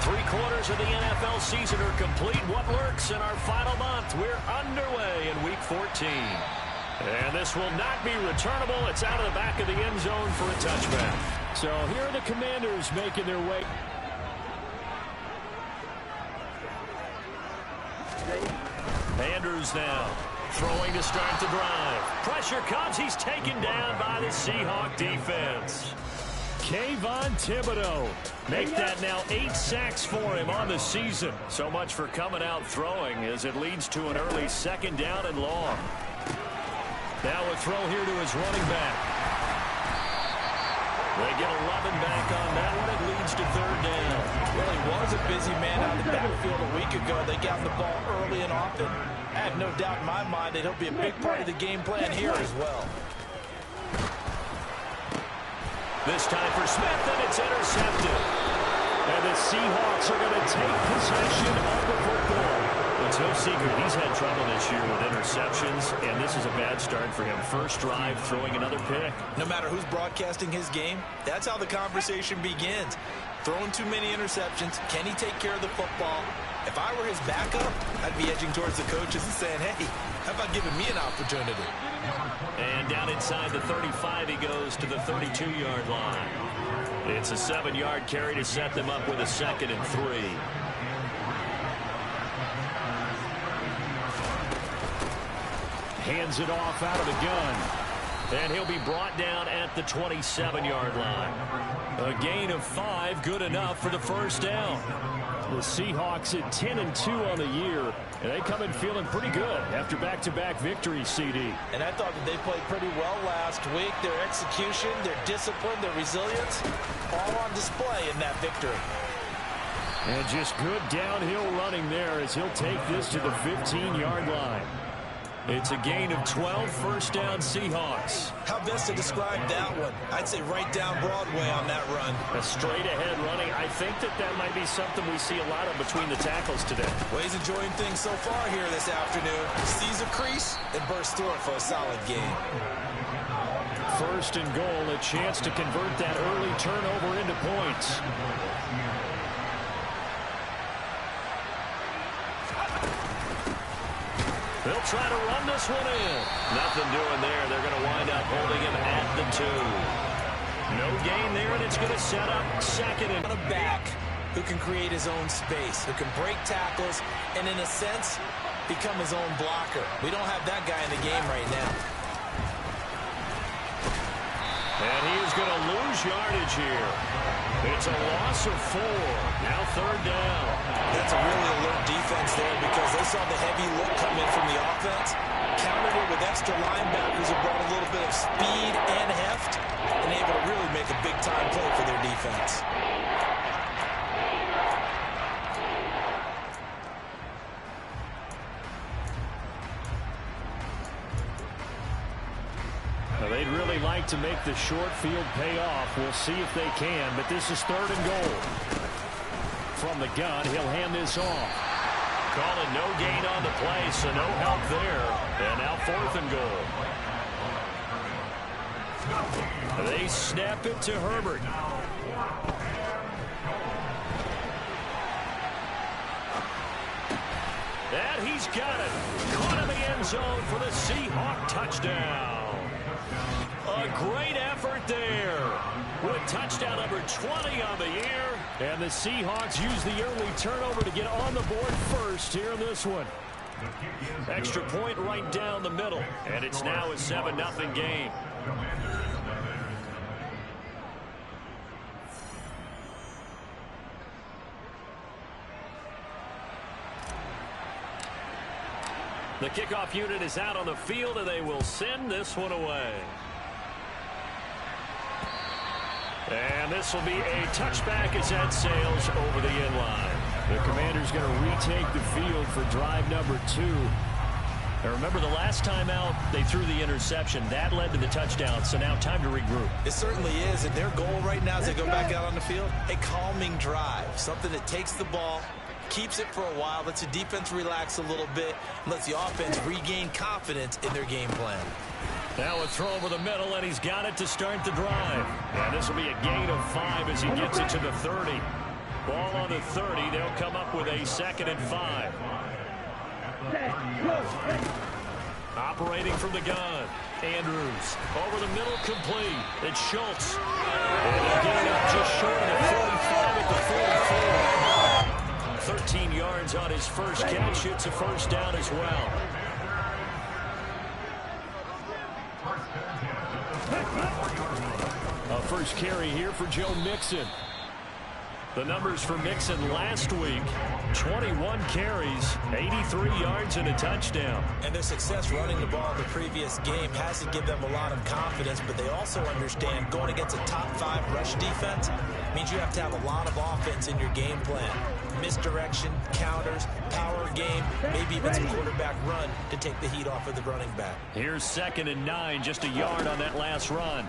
3/4 of the NFL season are complete. What lurks in our final month? We're underway in Week 14. And this will not be returnable. It's out of the back of the end zone for a touchback. So here are the Commanders making their way. Andrews now throwing to start the drive. Pressure comes. He's taken down by the Seahawk defense. Kayvon Thibodeaux. Make that now 8 sacks for him on the season. So much for coming out throwing as it leads to an early 2nd down and long. Now a throw here to his running back. They get 11 back on that one. It leads to 3rd down. Well, he was a busy man out of the backfield a week ago. They got the ball early and often. I have no doubt in my mind that he'll be a big part of the game plan here as well. This time for Smith, and it's intercepted. And the Seahawks are going to take possession of the football. It's no secret he's had trouble this year with interceptions, and this is a bad start for him. First drive, throwing another pick. No matter who's broadcasting his game, that's how the conversation begins. Throwing too many interceptions, can he take care of the football? If I were his backup, I'd be edging towards the coaches and saying, hey, how about giving me an opportunity? And down inside the 35, he goes to the 32-yard line. It's a 7-yard carry to set them up with a 2nd and 3. Hands it off out of the gun. And he'll be brought down at the 27-yard line. A gain of 5, good enough for the first down. The Seahawks at 10-2 on the year, and they come in feeling pretty good after back-to-back victories, CD. And I thought that they played pretty well last week. Their execution, their discipline, their resilience, all on display in that victory. And just good downhill running there as he'll take this to the 15-yard line. It's a gain of 12, first down Seahawks. How best to describe that one? I'd say right down Broadway on that run. A straight-ahead running. I think that might be something we see a lot of between the tackles today. Well, he's enjoying things so far here this afternoon. Sees a crease and bursts through it for a solid game. 1st and goal, a chance to convert that early turnover into points. They'll try to run this one in. Nothing doing there. They're going to wind up holding him at the 2. No gain there, and it's going to set up 2nd and... A back who can create his own space, who can break tackles, and in a sense, become his own blocker. We don't have that guy in the game right now. And he is going to lose yardage here. It's a loss of 4. Now 3rd down. That's a really alert defense there because they saw the heavy look come in from the offense, countered it with extra linebackers who brought a little bit of speed and heft, and able to really make a big-time play for their defense. Well, they'd really like to make the short field pay off. We'll see if they can, but this is 3rd and goal. From the gun, he'll hand this off. Calling no gain on the play, so no help there. And now 4th and goal. They snap it to Herbert. And he's got it. Caught in the end zone for the Seahawk touchdown. A great effort there with touchdown number 20 on the year. And the Seahawks use the early turnover to get on the board first here in this one. Extra point right down the middle. And it's now a 7-0 game. The kickoff unit is out on the field, and they will send this one away. And this will be a touchback as that sails over the end line. The Commanders going to retake the field for drive number 2. Now remember, the last time out, they threw the interception. That led to the touchdown, so now time to regroup. It certainly is, and their goal right now as they go back out on the field, a calming drive, something that takes the ball, keeps it for a while, lets the defense relax a little bit, lets the offense regain confidence in their game plan. Now a throw over the middle, and he's got it to start the drive. And this will be a gain of 5 as he gets it to the 30. Ball on the 30. They'll come up with a 2nd and 5. Operating from the gun. Andrews over the middle, complete. It's Schultz. And he'll get it up just short of the 45 at the 44. 13 yards on his first catch. It's a first down as well. A first carry here for Joe Mixon. The numbers for Mixon last week: 21 carries, 83 yards, and a touchdown. And their success running the ball in the previous game has to give them a lot of confidence, but they also understand going against a top 5 rush defense means you have to have a lot of offense in your game plan. Misdirection, counters, power game, maybe even some quarterback run to take the heat off of the running back. Here's 2nd and 9, just a yard on that last run.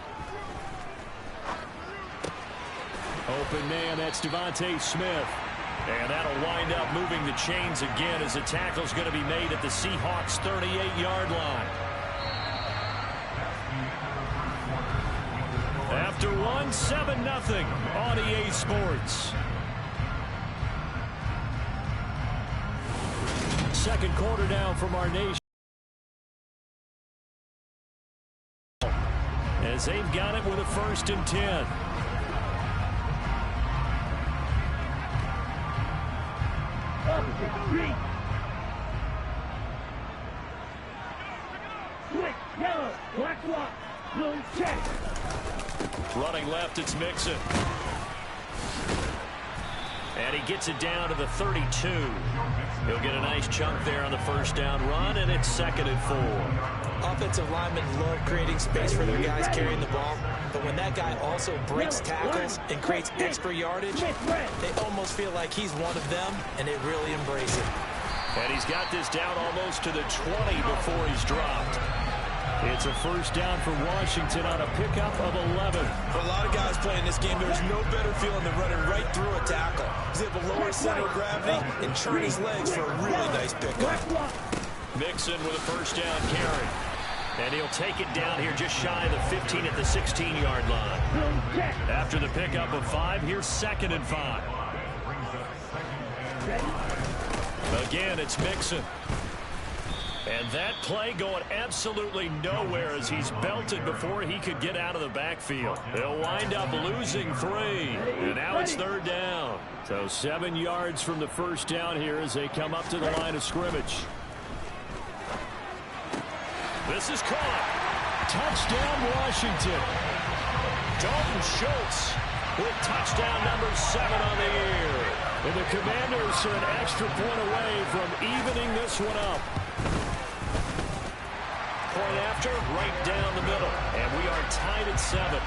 Open man, that's Devontae Smith. And that'll wind up moving the chains again as the tackle's going to be made at the Seahawks' 38-yard line. After one, 7-0 on EA Sports. Second quarter now from our nation. As they've got it with a 1st and 10. Running left, it's Mixon. And he gets it down to the 32. He'll get a nice chunk there on the first down run, and it's 2nd and 4. Offensive linemen love creating space for their guys carrying the ball, but when that guy also breaks tackles and creates extra yardage, they almost feel like he's one of them, and they really embrace it. And he's got this down almost to the 20 before he's dropped. It's a first down for Washington on a pickup of 11. For a lot of guys playing this game, there's no better feeling than running right through a tackle. He's able to lower center of gravity and turn his legs for a really nice pickup. Mixon with a first down carry. And he'll take it down here just shy of the 15 at the 16-yard line. After the pickup of 5, here's 2nd and 5. Again, it's Mixon. And that play going absolutely nowhere as he's belted before he could get out of the backfield. They'll wind up losing 3. And now it's 3rd down. So 7 yards from the first down here as they come up to the line of scrimmage. This is caught. Touchdown, Washington. Dalton Schultz with touchdown number 7 on the year. And the Commanders are an extra point away from evening this one up. Point after, right down the middle. And we are tied at 7.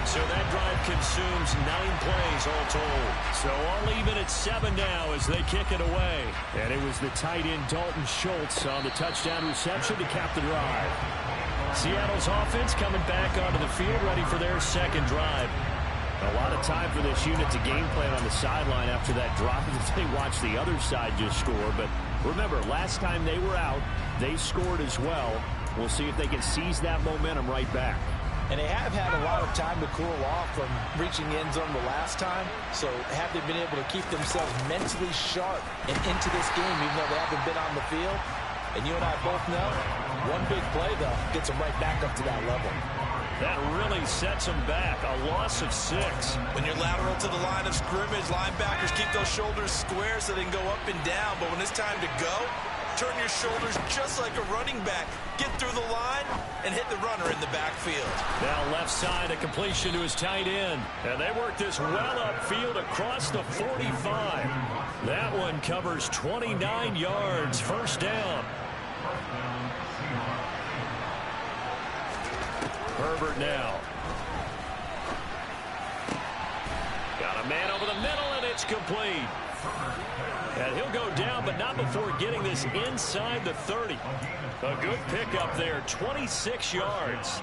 So that drive consumes 9 plays all told. So all even at 7 now as they kick it away. And it was the tight end Dalton Schultz on the touchdown reception to cap the drive. Seattle's offense coming back onto the field, ready for their second drive. A lot of time for this unit to game plan on the sideline after that drive as they watch the other side just score. But remember, last time they were out, they scored as well. We'll see if they can seize that momentum right back. And they have had a lot of time to cool off from reaching the end zone the last time. So have they been able to keep themselves mentally sharp and into this game even though they haven't been on the field? And you and I both know, one big play, though, gets them right back up to that level. That really sets them back. A loss of 6. When you're lateral to the line of scrimmage, linebackers keep those shoulders square so they can go up and down. But when it's time to go, turn your shoulders just like a running back. Get through the line and hit the runner in the backfield. Now left side, a completion to his tight end. And they work this well upfield across the 45. That one covers 29 yards. First down. Herbert now. Got a man over the middle, and it's complete. And he'll go down, but not before getting this inside the 30. A good pickup there, 26 yards.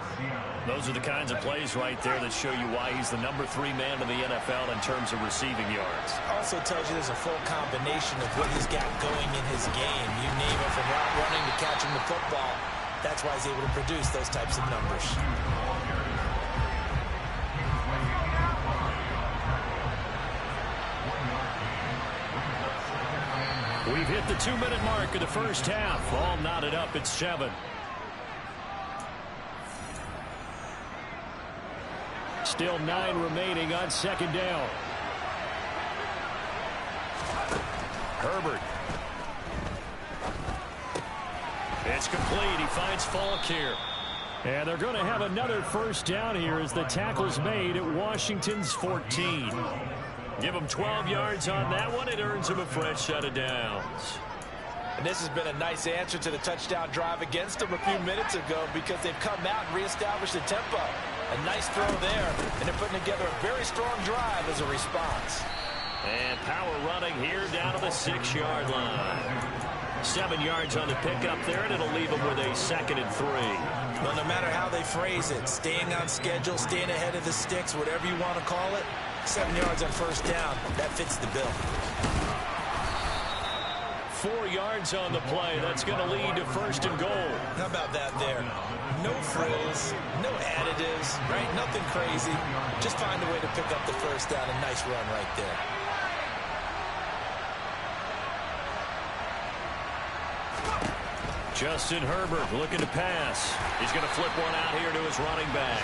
Those are the kinds of plays right there that show you why he's the number 3 man in the NFL in terms of receiving yards. Also tells you there's a full combination of what he's got going in his game. You name it, from route running to catching the football. That's why he's able to produce those types of numbers. We've hit the 2-minute mark of the first half. All knotted up at 7. Still 9 remaining on second down. Herbert. It's complete. He finds Falk here. And they're going to have another first down here as the tackle's made at Washington's 14. Give them 12 yards on that one. It earns them a fresh set of downs. And this has been a nice answer to the touchdown drive against them a few minutes ago because they've come out and reestablished the tempo. A nice throw there, and they're putting together a very strong drive as a response. And power running here down to the 6-yard line. 7 yards on the pickup there, and it'll leave them with a 2nd and 3. Well, no matter how they phrase it, staying on schedule, staying ahead of the sticks, whatever you want to call it, 7 yards on first down, that fits the bill. 4 yards on the play. That's going to lead to 1st and goal. How about that there? No frills, no additives, right? Nothing crazy. Just find a way to pick up the first down. A nice run right there. Justin Herbert looking to pass. He's going to flip one out here to his running back.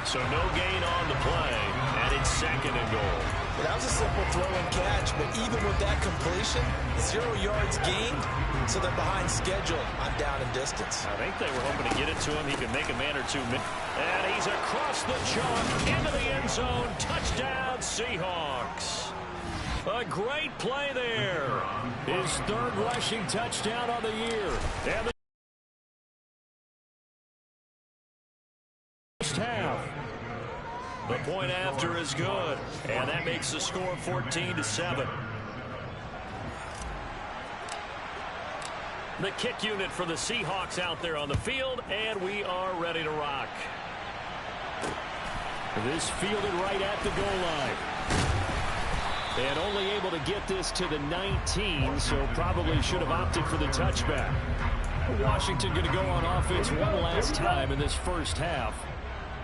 So no gain on the play, and it's 2nd and goal. Well, that was a simple throw and catch, but even with that completion, 0 yards gained, so they're behind schedule on down and distance. I think they were hoping to get it to him. He can make a man or two. And he's across the chalk into the end zone. Touchdown, Seahawks. A great play there. His 3rd rushing touchdown on the year. And the first half. The point after is good. And that makes the score 14-7. The kick unit for the Seahawks out there on the field, and we are ready to rock. This fielded right at the goal line. And only able to get this to the 19, so probably should have opted for the touchback. Washington going to go on offense one last time in this first half.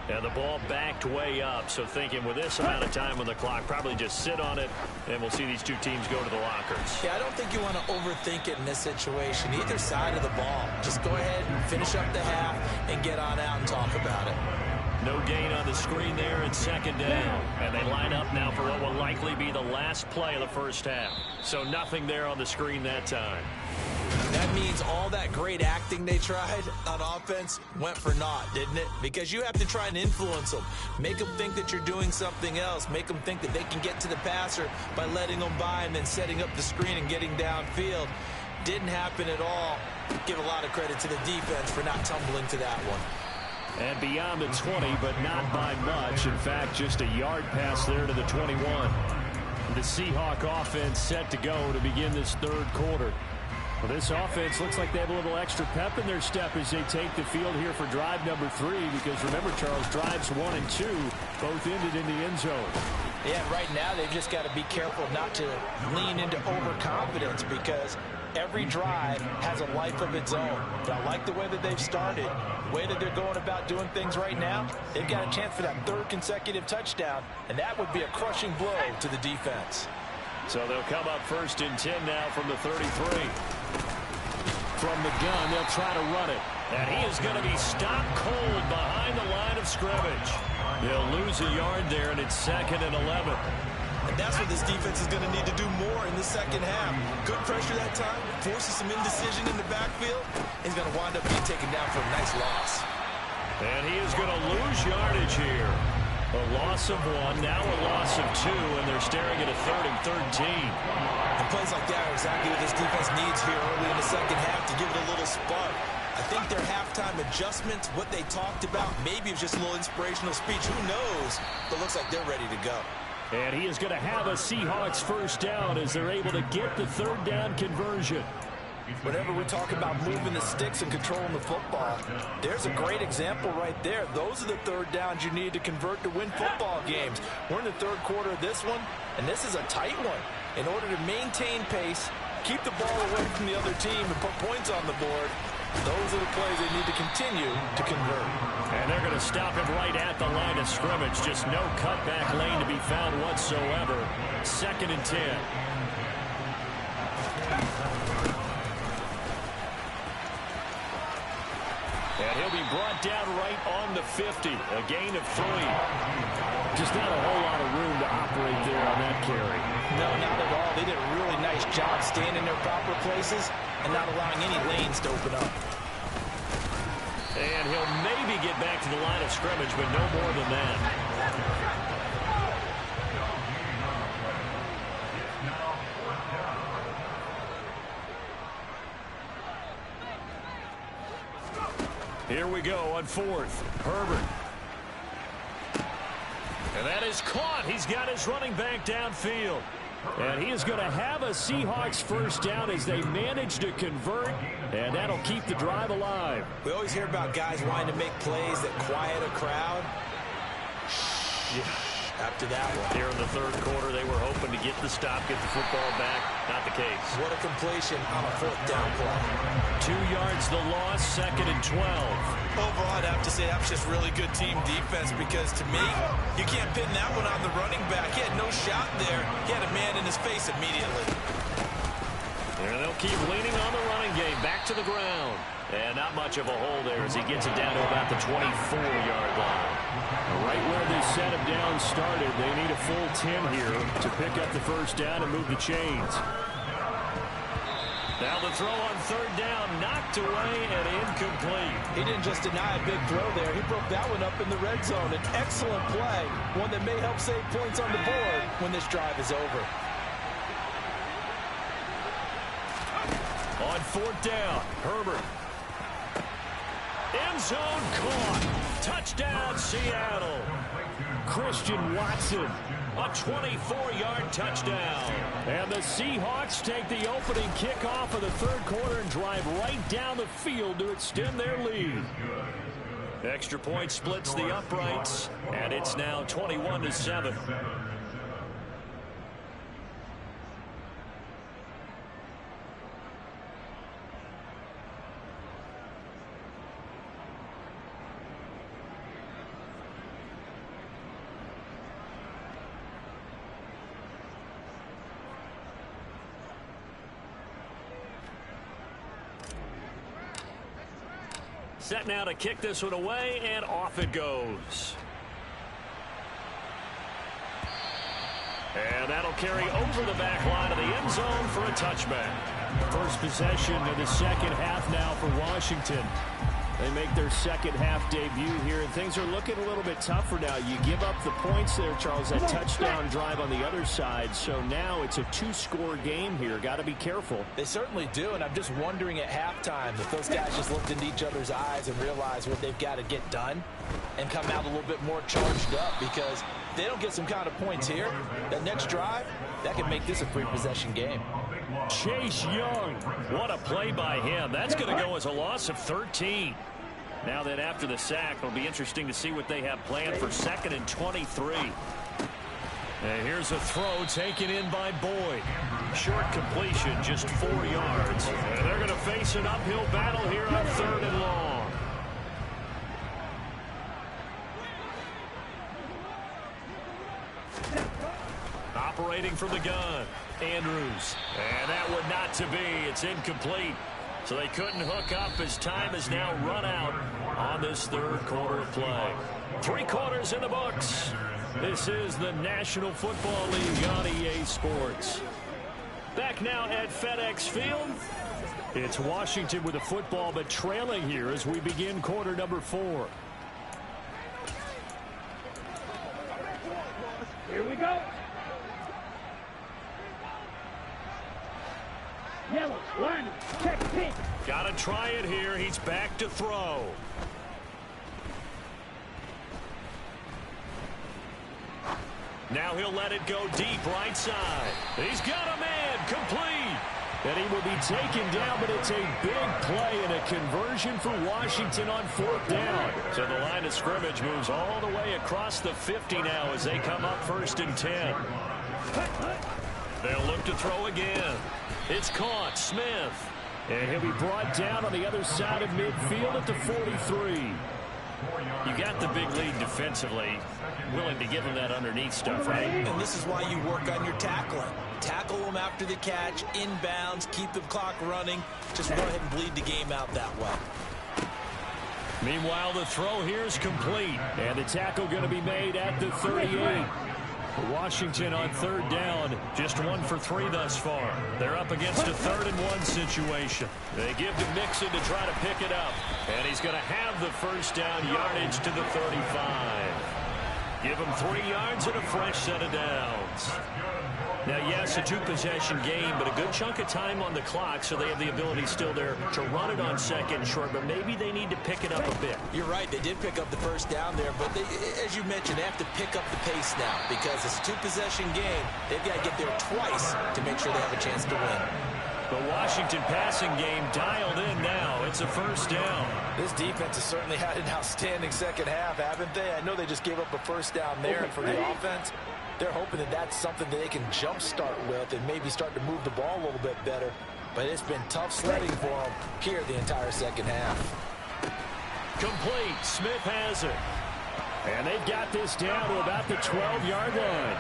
And the ball backed way up, so thinking with this amount of time on the clock, probably just sit on it, and we'll see these two teams go to the lockers. Yeah, I don't think you want to overthink it in this situation. Either side of the ball. Just go ahead and finish up the half and get on out and talk about it. No gain on the screen there, and 2nd down. And they line up now for what will likely be the last play of the first half. So nothing there on the screen that time. That means all that great acting they tried on offense went for naught, didn't it? Because you have to try and influence them. Make them think that you're doing something else. Make them think that they can get to the passer by letting them by and then setting up the screen and getting downfield. Didn't happen at all. Give a lot of credit to the defense for not tumbling to that one. And beyond the 20, but not by much. In fact, just a yard pass there to the 21. The Seahawk offense set to go to begin this 3rd quarter. Well, this offense looks like they have a little extra pep in their step as they take the field here for drive number 3. Because remember, Charles, drives 1 and 2 both ended in the end zone. Yeah, right now they've just got to be careful not to lean into overconfidence because every drive has a life of its own. But I like the way that they've started, the way that they're going about doing things right now. They've got a chance for that 3rd consecutive touchdown, and that would be a crushing blow to the defense. So they'll come up 1st and 10 now from the 33. From the gun, they'll try to run it. And he is going to be stopped cold behind the line of scrimmage. They'll lose a yard there, and it's 2nd and 11. And that's what this defense is going to need to do more in the second half. Good pressure that time, forces some indecision in the backfield. He's going to wind up being taken down for a nice loss. And he is going to lose yardage here. A loss of 1, now a loss of 2, and they're staring at a 3rd and 13. And plays like that are exactly what this defense needs here early in the second half to give it a little spark. I think their halftime adjustments, what they talked about, maybe it was just a little inspirational speech. Who knows? But it looks like they're ready to go. And he is going to have a Seahawks first down as they're able to get the 3rd down conversion. Whenever we talk about moving the sticks and controlling the football, there's a great example right there. Those are the 3rd downs you need to convert to win football games. We're in the 3rd quarter of this one, and this is a tight one. In order to maintain pace, keep the ball away from the other team, and put points on the board, those are the plays they need to continue to convert. And they're going to stop him right at the line of scrimmage. Just no cutback lane to be found whatsoever. 2nd and 10. And he'll be brought down right on the 50. A gain of 3. Just not a whole lot of room to operate there on that carry. No, not at all. They did a really nice job staying in their proper places and not allowing any lanes to open up. And he'll maybe get back to the line of scrimmage, but no more than that. Here we go on 4th. Herbert. And that is caught. He's got his running back downfield. And he is going to have a Seahawks first down as they manage to convert, and that'll keep the drive alive. We always hear about guys wanting to make plays that quiet a crowd. Yeah. After that one. Here in the 3rd quarter, they were hoping to get the stop, get the football back. Not the case. What a completion on a 4th down play. 2 yards the loss, 2nd and 12. Overall, I'd have to say that was just really good team defense because, to me, you can't pin that one on the running back. He had no shot there. He had a man in his face immediately. And they'll keep leaning on the running game. Back to the ground. And not much of a hole there as he gets it down to about the 24-yard line. Right where they set him down started, they need a full 10 here to pick up the first down and move the chains. Now the throw on 3rd down, knocked away and incomplete. He didn't just deny a big throw there. He broke that one up in the red zone. An excellent play, one that may help save points on the board when this drive is over. On 4th down, Herbert. End zone caught. Touchdown, Seattle. Christian Watson, a 24-yard touchdown. And the Seahawks take the opening kickoff of the 3rd quarter and drive right down the field to extend their lead. Extra point splits the uprights, and it's now 21-7. Set now to kick this one away, and off it goes. And that'll carry over the back line of the end zone for a touchback. First possession of the 2nd half now for Washington. They make their 2nd half debut here, and things are looking a little bit tougher now. You give up the points there, Charles, that touchdown drive on the other side. So now it's a 2-score game here. Got to be careful. They certainly do, and I'm just wondering at halftime if those guys just looked into each other's eyes and realized what they've got to get done and come out a little bit more charged up, because if they don't get some kind of points here, that next drive, that can make this a 3-possession game. Chase Young, what a play by him. That's going to go as a loss of 13. Now that after the sack, it'll be interesting to see what they have planned for 2nd and 23. And here's a throw taken in by Boyd. Short completion, just 4 yards. And they're going to face an uphill battle here on 3rd and long. Operating from the gun, Andrews. And that would not to be. It's incomplete. So they couldn't hook up as time is now run out on this 3rd quarter of play. 3 quarters in the books. This is the National Football League on EA Sports. Back now at FedEx Field. It's Washington with the football, but trailing here as we begin quarter number 4. Here we go. Yellow, line, check, pink. Got to try it here. He's back to throw. Now he'll let it go deep right side. He's got a man, complete. And he will be taken down, but it's a big play and a conversion for Washington on 4th down. So the line of scrimmage moves all the way across the 50 now as they come up 1st and 10. They'll look to throw again. It's caught, Smith. And he'll be brought down on the other side of midfield at the 43. You got the big lead defensively. willing to give him that underneath stuff, right? And this is why you work on your tackling. Tackle them after the catch, inbounds, keep the clock running. Just go ahead and bleed the game out that way. Meanwhile, the throw here is complete. And the tackle going to be made at the 38. Washington on third down, just 1 for 3 thus far. They're up against a 3rd and 1 situation. They give to Mixon to try to pick it up. And he's going to have the first down, yardage to the 35. Give him 3 yards and a fresh set of downs. Now, yes, a 2-possession game, but a good chunk of time on the clock, so they have the ability still there to run it on 2nd and short, but maybe they need to pick it up a bit. You're right. They did pick up the first down there, but they, as you mentioned, they have to pick up the pace now because it's a 2-possession game. They've got to get there twice to make sure they have a chance to win. The Washington passing game dialed in now. It's a first down. This defense has certainly had an outstanding second half, haven't they? I know they just gave up a first down there, and for the offense, they're hoping that that's something that they can jumpstart with and maybe start to move the ball a little bit better. But it's been tough sledding for them here the entire second half. Complete. Smith has it. And they've got this down to about the 12-yard line.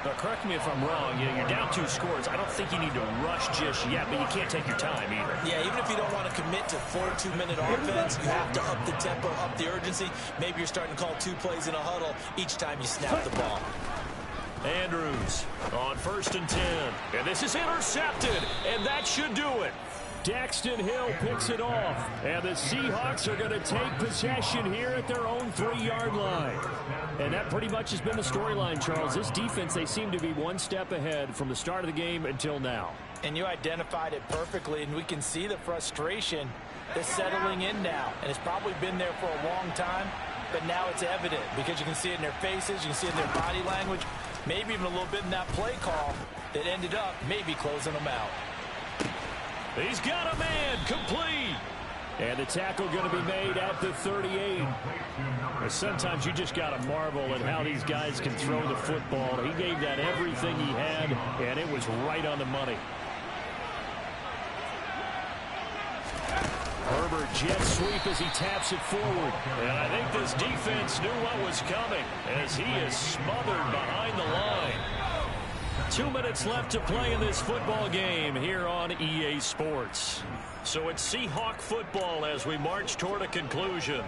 Now, correct me if I'm wrong. You're down 2 scores. I don't think you need to rush just yet, but you can't take your time either. Yeah, even if you don't want to commit to 4 2-minute offense, you have to up the tempo, up the urgency. Maybe you're starting to call 2 plays in a huddle each time you snap the ball. Andrews on 1st and 10. And this is intercepted, and that should do it. Daxton Hill picks it off, and the Seahawks are going to take possession here at their own 3-yard line. And that pretty much has been the storyline, Charles. This defense, they seem to be 1 step ahead from the start of the game until now. And you identified it perfectly, and we can see the frustration that's settling in now. And it's probably been there for a long time, but now it's evident because you can see it in their faces, you can see it in their body language, maybe even a little bit in that play call that ended up maybe closing them out. He's got a man, complete. And the tackle going to be made at the 38. Sometimes you just got to marvel at how these guys can throw the football. He gave that everything he had, and it was right on the money. Herbert jet sweep as he taps it forward. And I think this defense knew what was coming as he is smothered behind the line. 2 minutes left to play in this football game here on EA Sports. So it's Seahawk football as we march toward a conclusion.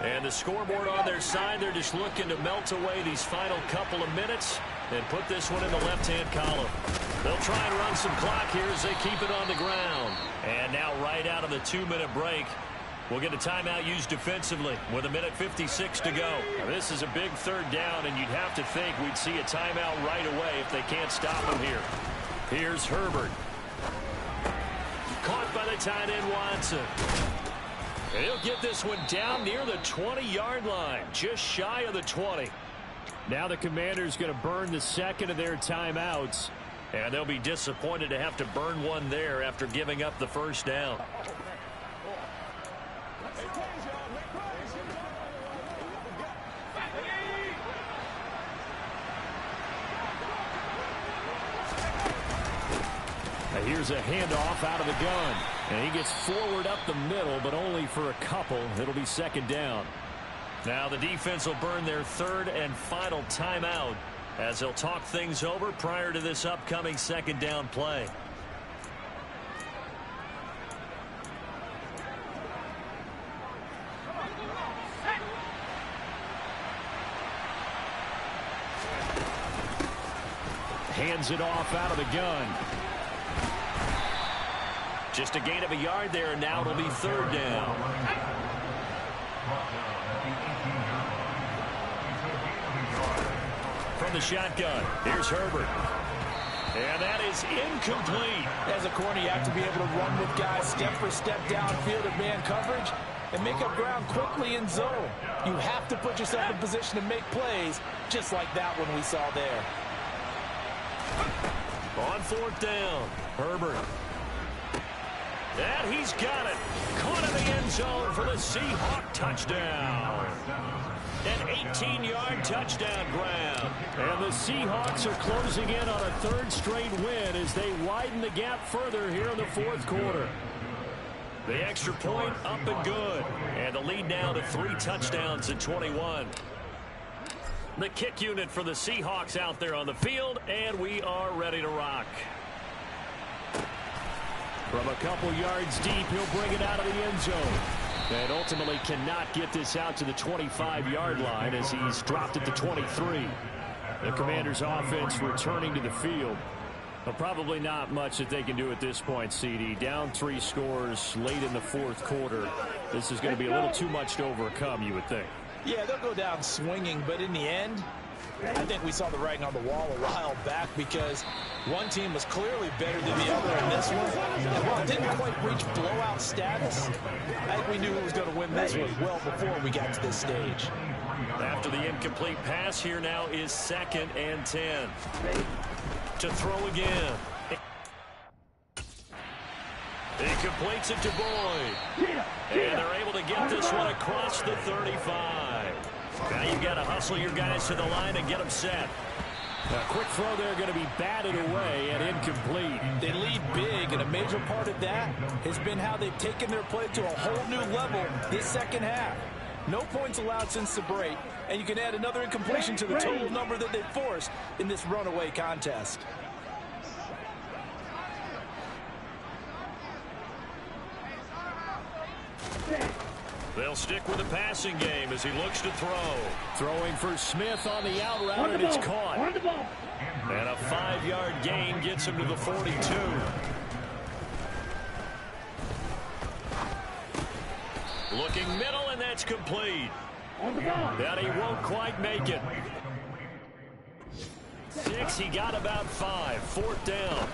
And the scoreboard on their side, they're just looking to melt away these final couple of minutes and put this one in the left-hand column. They'll try and run some clock here as they keep it on the ground. And now right out of the 2-minute break, we'll get a timeout used defensively with 1:56 to go. Now, this is a big 3rd down, and you'd have to think we'd see a timeout right away if they can't stop him here. Here's Herbert. Caught by the tight end Watson. And he'll get this one down near the 20-yard line, just shy of the 20. Now the Commanders going to burn the 2nd of their timeouts, and they'll be disappointed to have to burn one there after giving up the first down. Here's a handoff out of the gun. And he gets forward up the middle, but only for a couple. It'll be 2nd down. Now the defense will burn their 3rd and final timeout as they'll talk things over prior to this upcoming 2nd down play. Hands it off out of the gun. Just a gain of a yard there, and now it'll be 3rd down. From the shotgun, here's Herbert. And that is incomplete. As a corner, you have to be able to run with guys step for step downfield in man coverage and make up ground quickly in zone. You have to put yourself in position to make plays, just like that one we saw there. On 4th down, Herbert. And he's got it. Caught in the end zone for the Seahawk touchdown. An 18-yard touchdown grab. And the Seahawks are closing in on a 3rd straight win as they widen the gap further here in the 4th quarter. The extra point up and good. And the lead now to 3 touchdowns at 21. The kick unit for the Seahawks out there on the field, and we are ready to rock. From a couple yards deep, he'll bring it out of the end zone. And ultimately cannot get this out to the 25-yard line as he's dropped it to 23. The Commanders' offense returning to the field. But probably not much that they can do at this point, CD. Down 3 scores late in the fourth quarter. This is going to be a little too much to overcome, you would think. Yeah, they'll go down swinging, but in the end, I think we saw the writing on the wall a while back because one team was clearly better than the other in this one. And while it didn't quite reach blowout status, I think we knew who was going to win this one well before we got to this stage. After the incomplete pass, here now is 2nd and 10. To throw again. He completes it to Boyd. And they're able to get this one across the 35. Now you've got to hustle your guys to the line and get them set. A quick throw there going to be batted away and incomplete. They lead big, and a major part of that has been how they've taken their play to a whole new level this second half. No points allowed since the break, and you can add another incompletion to the total number that they've forced in this runaway contest. They'll stick with the passing game as he looks to throw. Throwing for Smith on the out route, and it's caught. And a 5-yard gain gets him to the 42. Looking middle, and that's complete. And he won't quite make it. 6, he got about 5. 4th down.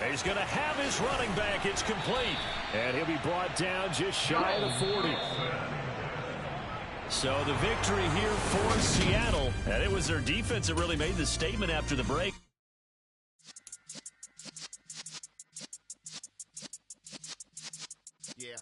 He's going to have his running back. It's complete. And he'll be brought down just shy of the 40. So the victory here for Seattle. And it was their defense that really made the statement after the break. Yeah.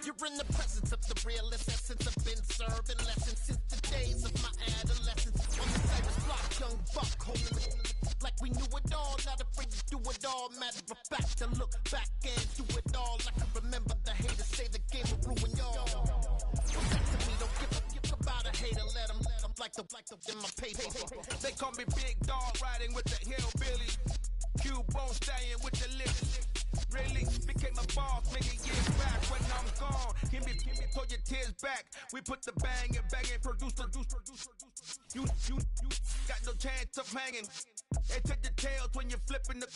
You're in the presence of the realest essence. I've been serving lessons since the days of my adolescence. On the Cyrus block, young buck, holding it like we knew it all. Not afraid to do it all. Matter of fact, to look back and do it all. I can remember the haters say the game will ruin y'all. Protect to me, don't give about a hater. Let them like the in my paper. They call me Big Dog, riding with the hillbilly. Q-Bone staying with the lips. Really became a boss many years back when I'm gone. Give me, throw your tears back. We put the bang and produce. You got no chance of hanging. They take your tails when you're flipping the